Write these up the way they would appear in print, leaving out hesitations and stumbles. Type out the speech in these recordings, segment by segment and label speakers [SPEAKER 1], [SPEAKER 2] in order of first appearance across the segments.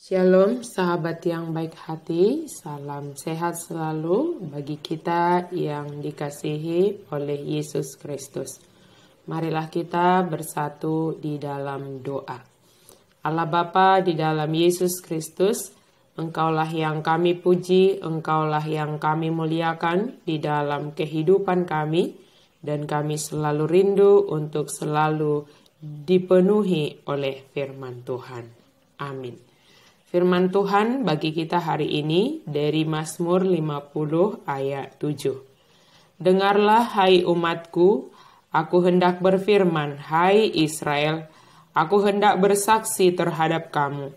[SPEAKER 1] Shalom sahabat yang baik hati, salam sehat selalu bagi kita yang dikasihi oleh Yesus Kristus. Marilah kita bersatu di dalam doa. Allah Bapa, di dalam Yesus Kristus, Engkaulah yang kami puji, Engkaulah yang kami muliakan di dalam kehidupan kami, dan kami selalu rindu untuk selalu dipenuhi oleh firman Tuhan. Amin. Firman Tuhan bagi kita hari ini dari Mazmur 50 ayat 7. Dengarlah hai umatku, aku hendak berfirman, hai Israel, aku hendak bersaksi terhadap kamu.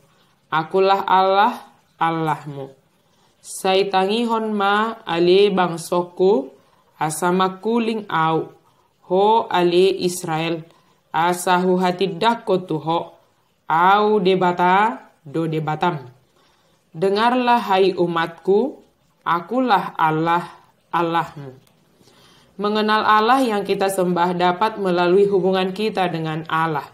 [SPEAKER 1] Akulah Allah, Allahmu. Saitangihon ma ale bangsoku, asamaku ling au, ho ale Israel, asahu hatidako tuho, au debata, do debatam. Dengarlah hai umatku, akulah Allah, Allahmu. Mengenal Allah yang kita sembah dapat melalui hubungan kita dengan Allah.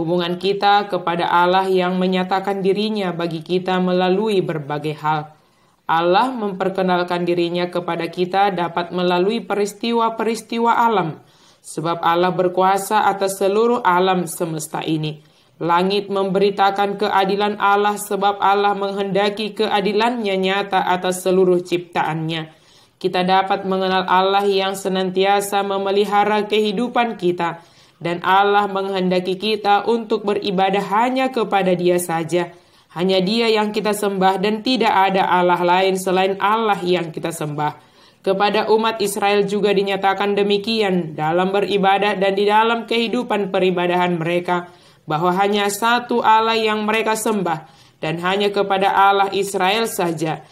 [SPEAKER 1] Hubungan kita kepada Allah yang menyatakan dirinya bagi kita melalui berbagai hal. Allah memperkenalkan dirinya kepada kita dapat melalui peristiwa-peristiwa alam. Sebab Allah berkuasa atas seluruh alam semesta ini. Langit memberitakan keadilan Allah sebab Allah menghendaki keadilannya nyata atas seluruh ciptaannya. Kita dapat mengenal Allah yang senantiasa memelihara kehidupan kita. Dan Allah menghendaki kita untuk beribadah hanya kepada Dia saja. Hanya Dia yang kita sembah dan tidak ada Allah lain selain Allah yang kita sembah. Kepada umat Israel juga dinyatakan demikian dalam beribadah dan di dalam kehidupan peribadahan mereka. Bahwa hanya satu Allah yang mereka sembah dan hanya kepada Allah Israel saja.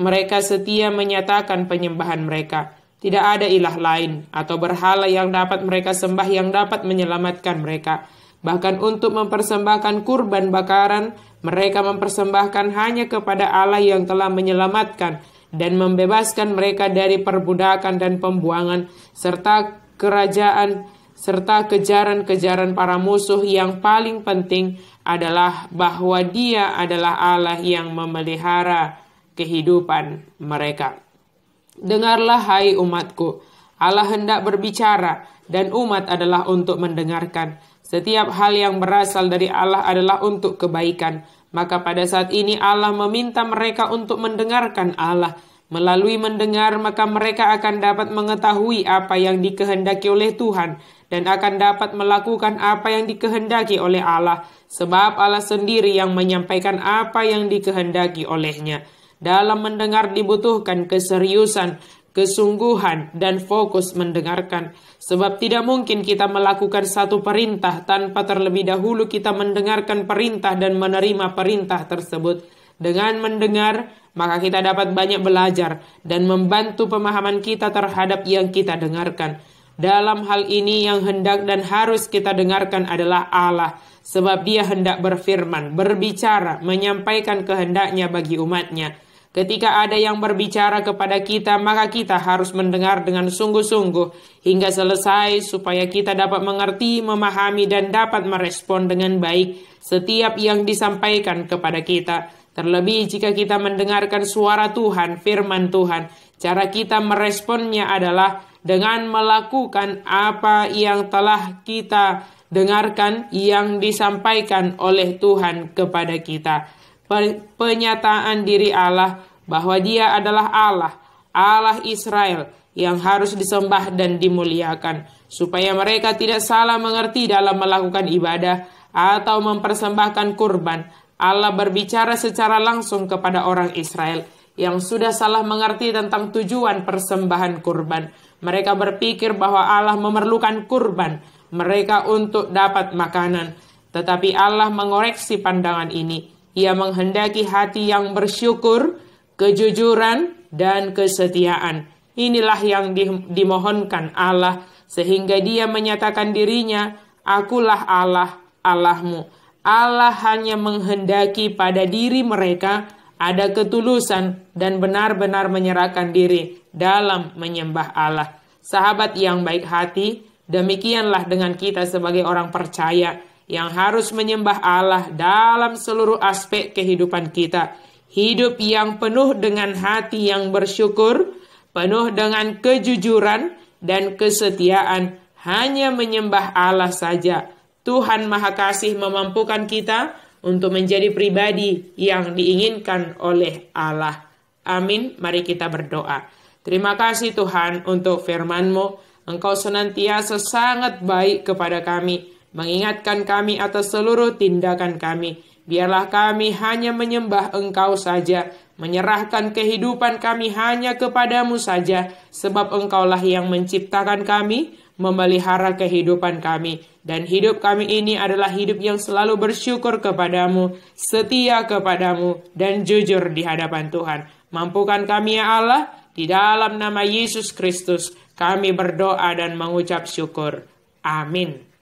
[SPEAKER 1] Mereka setia menyatakan penyembahan mereka. Tidak ada ilah lain atau berhala yang dapat mereka sembah yang dapat menyelamatkan mereka. Bahkan untuk mempersembahkan kurban bakaran, mereka mempersembahkan hanya kepada Allah yang telah menyelamatkan dan membebaskan mereka dari perbudakan dan pembuangan serta kejaran-kejaran para musuh. Yang paling penting adalah bahwa Dia adalah Allah yang memelihara kehidupan mereka. Dengarlah hai umatku, Allah hendak berbicara dan umat adalah untuk mendengarkan. Setiap hal yang berasal dari Allah adalah untuk kebaikan. Maka pada saat ini Allah meminta mereka untuk mendengarkan Allah. Melalui mendengar maka mereka akan dapat mengetahui apa yang dikehendaki oleh Tuhan dan akan dapat melakukan apa yang dikehendaki oleh Allah, sebab Allah sendiri yang menyampaikan apa yang dikehendaki olehnya. Dalam mendengar dibutuhkan keseriusan, kesungguhan, dan fokus mendengarkan, sebab tidak mungkin kita melakukan satu perintah tanpa terlebih dahulu kita mendengarkan perintah dan menerima perintah tersebut. Dengan mendengar, maka kita dapat banyak belajar dan membantu pemahaman kita terhadap yang kita dengarkan. Dalam hal ini yang hendak dan harus kita dengarkan adalah Allah, sebab Dia hendak berfirman, berbicara, menyampaikan kehendaknya bagi umatnya. Ketika ada yang berbicara kepada kita, maka kita harus mendengar dengan sungguh-sungguh hingga selesai supaya kita dapat mengerti, memahami, dan dapat merespon dengan baik setiap yang disampaikan kepada kita. Terlebih jika kita mendengarkan suara Tuhan, firman Tuhan, cara kita meresponnya adalah dengan melakukan apa yang telah kita dengarkan yang disampaikan oleh Tuhan kepada kita. Penyataan diri Allah bahwa Dia adalah Allah, Allah Israel yang harus disembah dan dimuliakan, supaya mereka tidak salah mengerti dalam melakukan ibadah atau mempersembahkan kurban. Allah berbicara secara langsung kepada orang Israel yang sudah salah mengerti tentang tujuan persembahan kurban. Mereka berpikir bahwa Allah memerlukan kurban mereka untuk dapat makanan. Tetapi Allah mengoreksi pandangan ini. Ia menghendaki hati yang bersyukur, kejujuran, dan kesetiaan. Inilah yang dimohonkan Allah, sehingga Dia menyatakan dirinya, akulah Allah, Allahmu. Allah hanya menghendaki pada diri mereka ada ketulusan dan benar-benar menyerahkan diri dalam menyembah Allah. Sahabat yang baik hati, demikianlah dengan kita sebagai orang percaya. yang harus menyembah Allah dalam seluruh aspek kehidupan kita. Hidup yang penuh dengan hati yang bersyukur, penuh dengan kejujuran dan kesetiaan, hanya menyembah Allah saja. Tuhan Maha Kasih memampukan kita untuk menjadi pribadi yang diinginkan oleh Allah. Amin. Mari kita berdoa. Terima kasih Tuhan untuk firman-Mu. Engkau senantiasa sangat baik kepada kami, mengingatkan kami atas seluruh tindakan kami. Biarlah kami hanya menyembah Engkau saja, menyerahkan kehidupan kami hanya kepadamu saja, sebab Engkaulah yang menciptakan kami, memelihara kehidupan kami. Dan hidup kami ini adalah hidup yang selalu bersyukur kepadamu, setia kepadamu, dan jujur di hadapan Tuhan. Mampukan kami ya Allah, di dalam nama Yesus Kristus kami berdoa dan mengucap syukur. Amin.